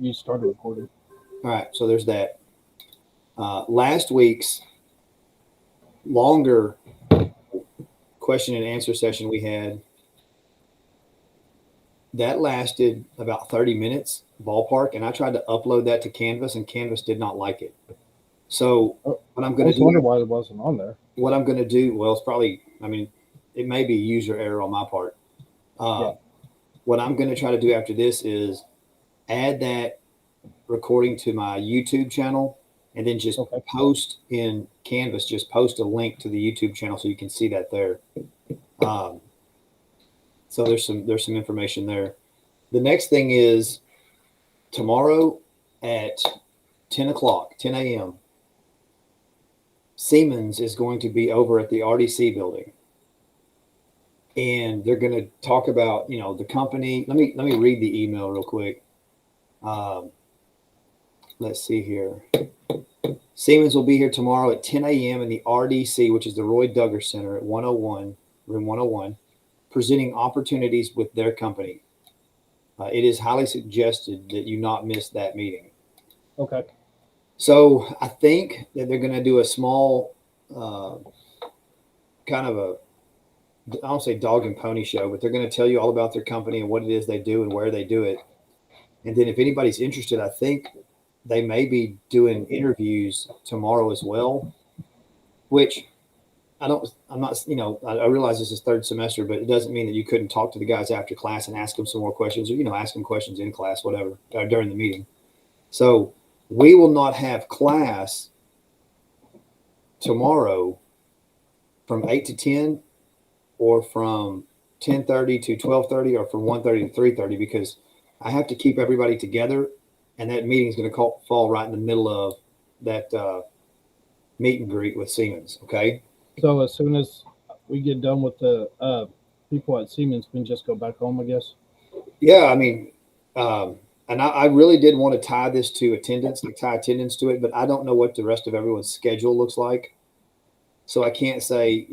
you started recording. All right, so there's that. Last week's longer question and answer session we had, that lasted about 30 minutes ballpark, and I tried to upload that to Canvas, and Canvas did not like it. So what I'm I going was to do, wondering why it wasn't on there. what I'm going to do, well, it's probably, I mean, it may be user error on my part. Yeah. What I'm going to try to do after this is add that recording to my YouTube channel, and then just Okay. post in Canvas, just post a link to the YouTube channel so you can see that there. So there's some information there. The next thing is tomorrow at 10 o'clock, 10 a.m. Siemens is going to be over at the RDC building, and they're going to talk about the company. Let me read the email real quick. Let's see here. Siemens will be here tomorrow at 10 a.m. in the RDC, which is the Roy Duggar Center at 101, room 101, presenting opportunities with their company. It is highly suggested that you not miss that meeting. Okay. So I think that they're going to do a small kind of a, I don't say dog and pony show, but they're going to tell you all about their company and what it is they do and where they do it. And then if anybody's interested, I think they may be doing interviews tomorrow as well, which I'm not, I realize this is third semester, but it doesn't mean that you couldn't talk to the guys after class and ask them some more questions, or, ask them questions in class, whatever, during the meeting. So we will not have class tomorrow from 8 to 10, or from 10:30 to 12:30, or from 1:30 to 3:30, because I have to keep everybody together, and that meeting is going to fall right in the middle of that meet and greet with Siemens. Okay. So as soon as we get done with the people at Siemens, we can just go back home, I guess. Yeah, I mean, and I really did want to tie this to attendance, like tie attendance to it, but I don't know what the rest of everyone's schedule looks like. So I can't say,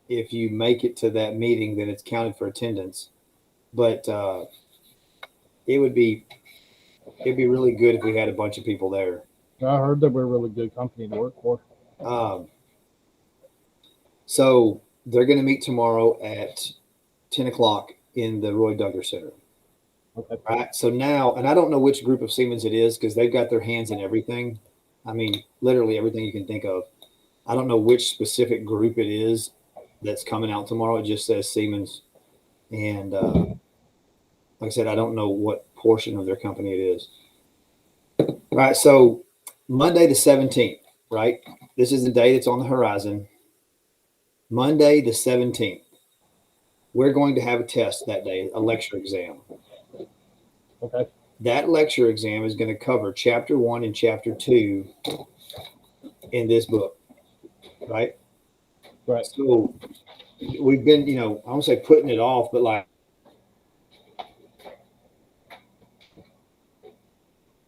if you make it to that meeting, then it's counted for attendance. But it'd be really good if we had a bunch of people there. I heard that we're a really good company to work for. So they're going to meet tomorrow at 10 o'clock in the Roy Duggar Center. Okay. All right. So now, and I don't know which group of Siemens it is, because they've got their hands in everything. I mean, literally everything you can think of. I don't know which specific group it is that's coming out tomorrow. It just says Siemens. And like I said, I don't know what portion of their company it is. All right. So Monday the 17th, right? This is the day that's on the horizon. Monday the 17th. We're going to have a test that day, a lecture exam. Okay. That lecture exam is going to cover chapter 1 and chapter 2 in this book, right? Right. So we've been, I don't say putting it off, but like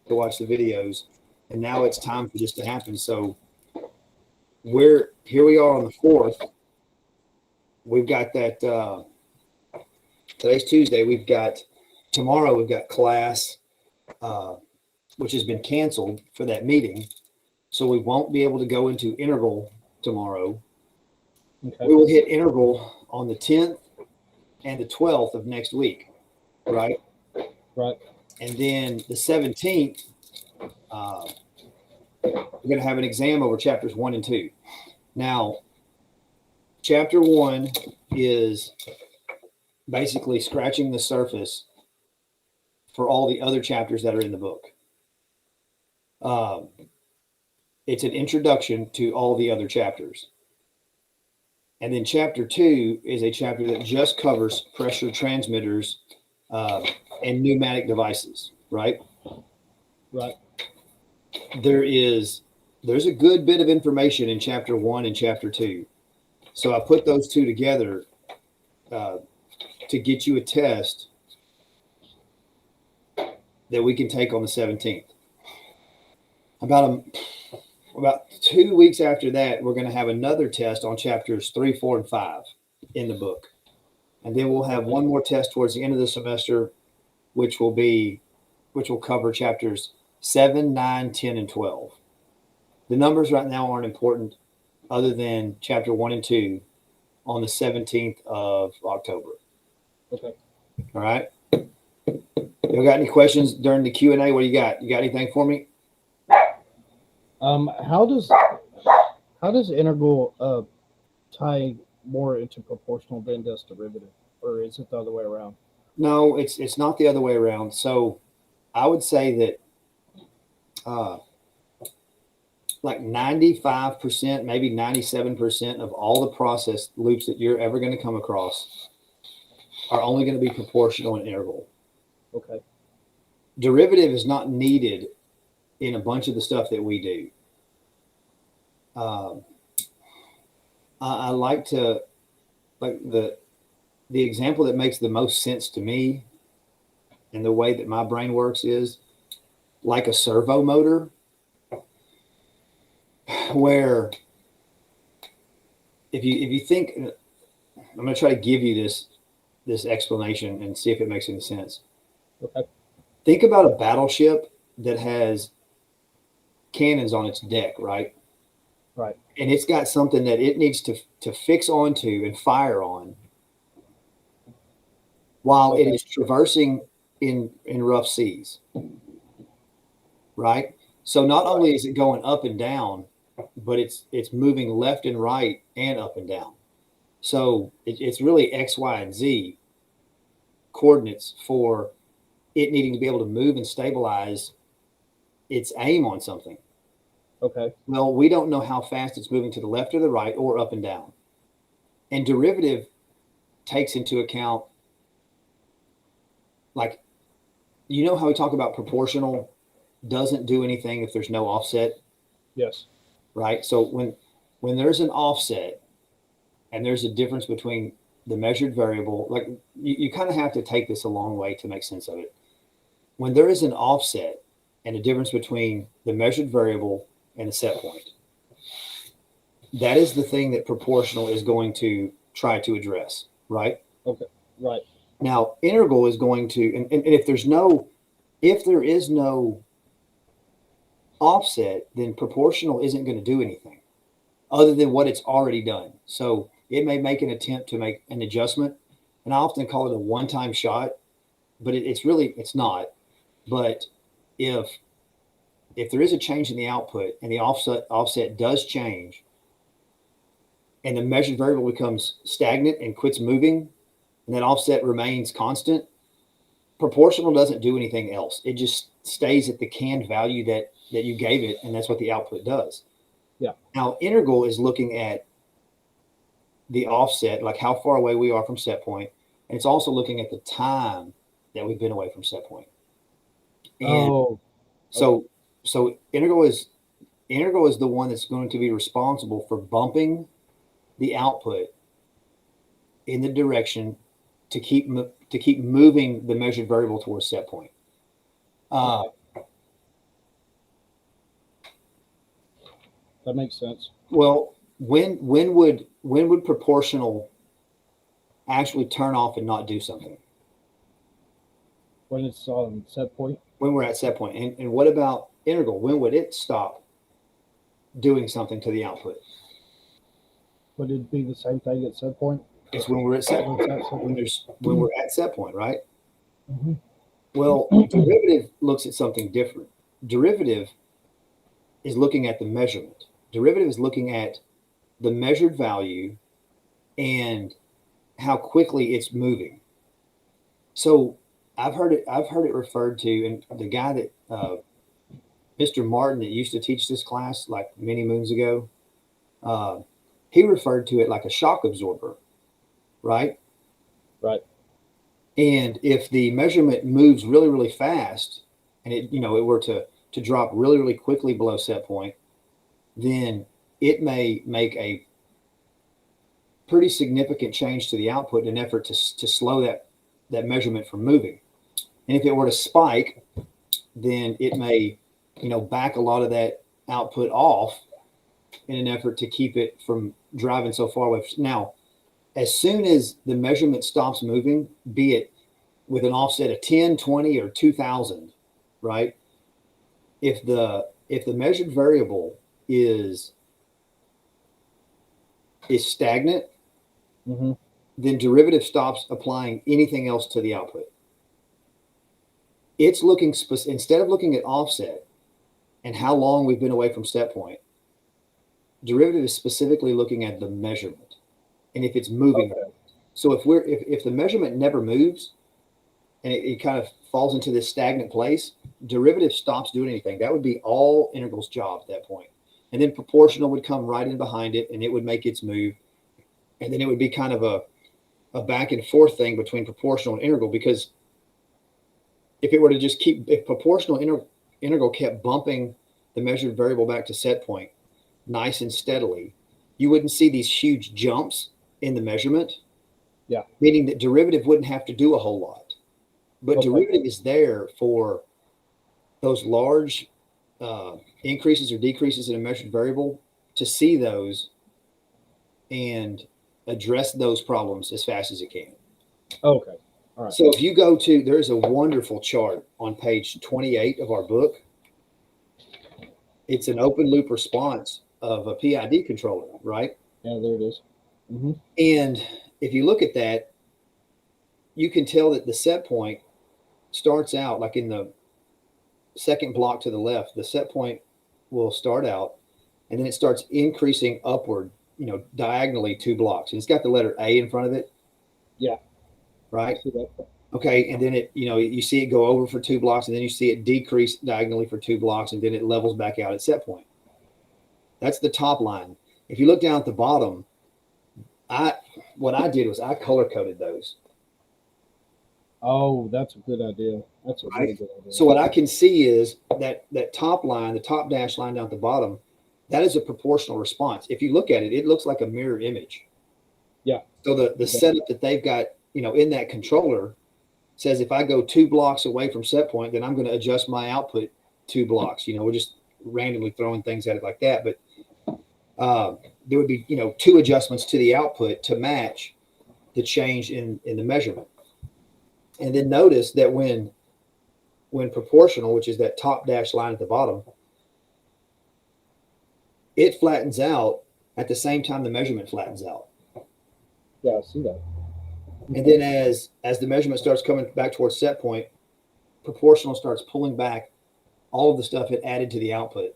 to watch the videos, and now it's time for this to happen. So here we are on the 4th. We've got that, today's Tuesday. Tomorrow we've got class, which has been canceled for that meeting. So we won't be able to go into integral tomorrow. Okay. We will hit integral on the 10th and the 12th of next week, right? Right. And then the 17th, we're going to have an exam over chapters 1 and 2. Now, chapter 1 is basically scratching the surface for all the other chapters that are in the book. It's an introduction to all the other chapters. And then chapter 2 is a chapter that just covers pressure transmitters and pneumatic devices, right? Right. There's a good bit of information in chapter 1 and chapter 2. So I put those two together to get you a test that we can take on the 17th. About 2 weeks after that, we're going to have another test on chapters 3, 4, and 5 in the book. And then we'll have one more test towards the end of the semester, which will be which will cover chapters 7, 9, 10, and 12. The numbers right now aren't important other than chapter 1 and 2 on the 17th of October. Okay. All right. You got any questions during the Q&A? What do you got? You got anything for me? How does integral tie more into proportional than does derivative, or is it the other way around? No, it's not the other way around. So I would say that like 95%, maybe 97% of all the process loops that you're ever going to come across are only going to be proportional and integral. Okay. Derivative is not needed in a bunch of the stuff that we do. I like to, like the example that makes the most sense to me and the way that my brain works is like a servo motor, where if you think, I'm going to try to give you this explanation and see if it makes any sense. Okay. Think about a battleship that has cannons on its deck, right? Right. And it's got something that it needs to fix onto and fire on while it is traversing in rough seas, right? So not only is it going up and down, but it's moving left and right and up and down. So it's really X, Y, and Z coordinates for it needing to be able to move and stabilize its aim on something. Okay. Well, we don't know how fast it's moving to the left or the right or up and down. And derivative takes into account, like, you know how we talk about proportional doesn't do anything if there's no offset? Yes. Right? So when there's an offset and there's a difference between the measured variable, like you kind of have to take this a long way to make sense of it. When there is an offset and a difference between the measured variable and the set point, that is the thing that proportional is going to try to address, right? Okay. Right. Now, integral is going to, and if there is no offset, then proportional isn't going to do anything other than what it's already done. So it may make an attempt to make an adjustment, and I often call it a one-time shot, but it's not. But if there is a change in the output and the offset does change, and the measured variable becomes stagnant and quits moving, and that offset remains constant, proportional doesn't do anything else. It just stays at the canned value that you gave it, and that's what the output does. Yeah. Now, integral is looking at the offset, like how far away we are from set point, and it's also looking at the time that we've been away from set point. And so integral is the one that's going to be responsible for bumping the output in the direction to keep moving the measured variable towards set point. That makes sense. Well, when would proportional actually turn off and not do something? When it's on set point? When we're at set point. And what about integral? When would it stop doing something to the output? Would it be the same thing at set point? It's when we're at set point. When we're at set point, right? Mm-hmm. Well, derivative looks at something different. Derivative is looking at the measurement. Derivative is looking at the measured value and how quickly it's moving. So I've heard it referred to, and the guy that Mr. Martin that used to teach this class like many moons ago, he referred to it like a shock absorber, right? Right. And if the measurement moves really, really fast, and it were to drop really, really quickly below set point, then it may make a pretty significant change to the output in an effort to slow that measurement from moving. And if it were to spike, then it may, back a lot of that output off in an effort to keep it from driving so far away. Now, as soon as the measurement stops moving, be it with an offset of 10, 20, or 2,000, right? If the measured variable is stagnant, Mm-hmm. then derivative stops applying anything else to the output. It's looking instead of looking at offset and how long we've been away from set point, derivative is specifically looking at the measurement and if it's moving. Okay. So if the measurement never moves and it kind of falls into this stagnant place, derivative stops doing anything. That would be all integral's job at that point. And then proportional would come right in behind it and it would make its move. And then it would be kind of a back and forth thing between proportional and integral, because if it were to just if proportional integral kept bumping the measured variable back to set point nice and steadily, you wouldn't see these huge jumps in the measurement. Yeah. Meaning that derivative wouldn't have to do a whole lot. But Okay. derivative is there for those large increases or decreases in a measured variable, to see those and address those problems as fast as it can. Okay. All right. So if you go to, there's a wonderful chart on page 28 of our book. It's an open loop response of a PID controller, right? Yeah, there it is. Mm-hmm. And if you look at that, you can tell that the set point starts out like in the second block to the left. The set point will start out and then it starts increasing upward, diagonally 2 blocks. And it's got the letter A in front of it. Yeah. Right. I see that. Okay. And then you see it go over for 2 blocks and then you see it decrease diagonally for 2 blocks and then it levels back out at set point. That's the top line. If you look down at the bottom, what I did was I color coded those. Oh, that's a good idea. That's a really Right. good idea. So what I can see is that top line, the top dash line down at the bottom, that is a proportional response. If you look at it, it looks like a mirror image. Yeah. So the setup that they've got, in that controller says if I go 2 blocks away from set point, then I'm going to adjust my output 2 blocks. We're just randomly throwing things at it like that. But there would be, 2 adjustments to the output to match the change in the measurement. And then notice that when proportional, which is that top dash line at the bottom, it flattens out at the same time the measurement flattens out. Yeah, I see that. And then as the measurement starts coming back towards set point, proportional starts pulling back all of the stuff it added to the output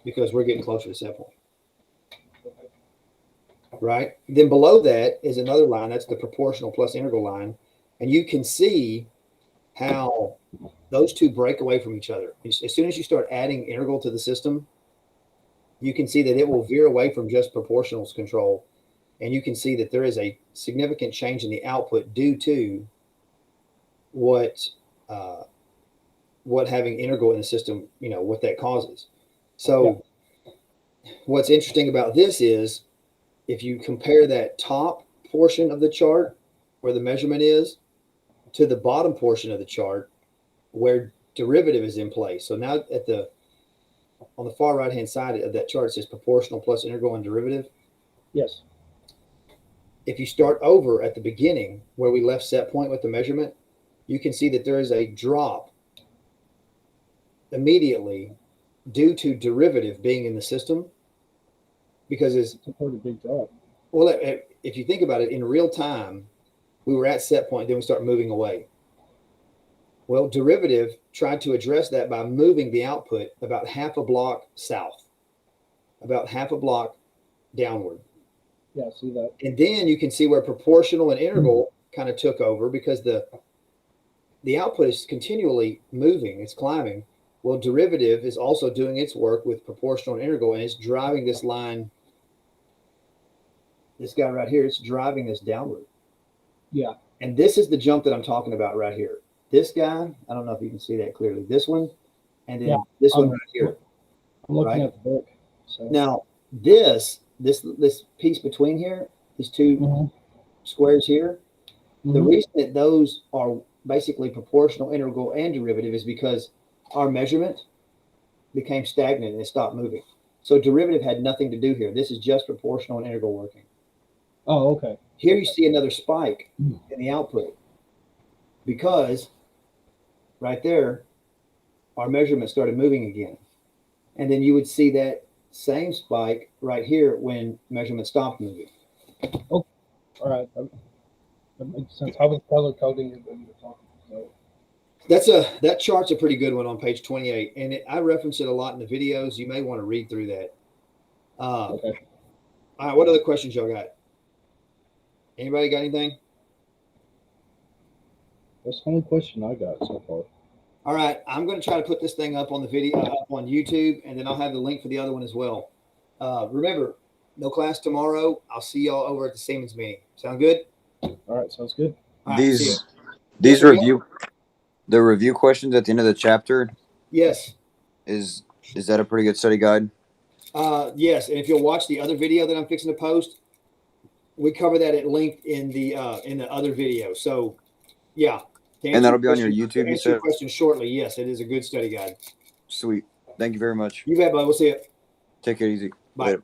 because we're getting closer to set point. Right? Then below that is another line. That's the proportional plus integral line. And you can see how those two break away from each other. As soon as you start adding integral to the system, you can see that it will veer away from just proportionals control. And you can see that there is a significant change in the output due to what having integral in the system, what that causes. So what's interesting about this is if you compare that top portion of the chart where the measurement is to the bottom portion of the chart where derivative is in place. So now on the far right hand side of that chart, it says proportional plus integral and derivative. Yes. If you start over at the beginning where we left set point with the measurement, you can see that there is a drop immediately due to derivative being in the system, because it's a pretty big drop. Well, if you think about it in real time, we were at set point, then we start moving away. Well, derivative tried to address that by moving the output about half a block south, about half a block downward. Yeah, I see that. And then you can see where proportional and integral kind of took over because the output is continually moving, it's climbing. Well, derivative is also doing its work with proportional and integral, and it's driving this line, this guy right here, it's driving this downward. Yeah. And this is the jump that I'm talking about right here. This guy, I don't know if you can see that clearly. This one, and then this one right here. I'm looking at the book. So. Now, this piece between here, these two squares here, the reason that those are basically proportional, integral, and derivative is because our measurement became stagnant and it stopped moving. So derivative had nothing to do here. This is just proportional and integral working. Oh, okay. Here you see another spike in the output because right there, our measurement started moving again. And then you would see that same spike right here when measurement stopped moving. All right, that makes sense. How was color coding it when you were talking? So, That chart's a pretty good one on page 28, and I reference it a lot in the videos. You may want to read through that. okay. All right, what other questions y'all got? Anybody got anything? That's the only question I got so far. All right, I'm going to try to put this thing up on the video, up on YouTube, and then I'll have the link for the other one as well. Remember, no class tomorrow. I'll see y'all over at the Siemens meeting. Sound good? All right, sounds good. All right, see ya. These the review questions at the end of the chapter, Yes. is that a pretty good study guide? Yes, and if you'll watch the other video that I'm fixing to post, we cover that at length in the other video. So, yeah. To And answer that'll be on your your question- YouTube, to you answer your said? question shortly. Yes, it is a good study guide. Sweet. Thank you very much. You bet, bud. We'll see you. Take it easy. Bye. Later.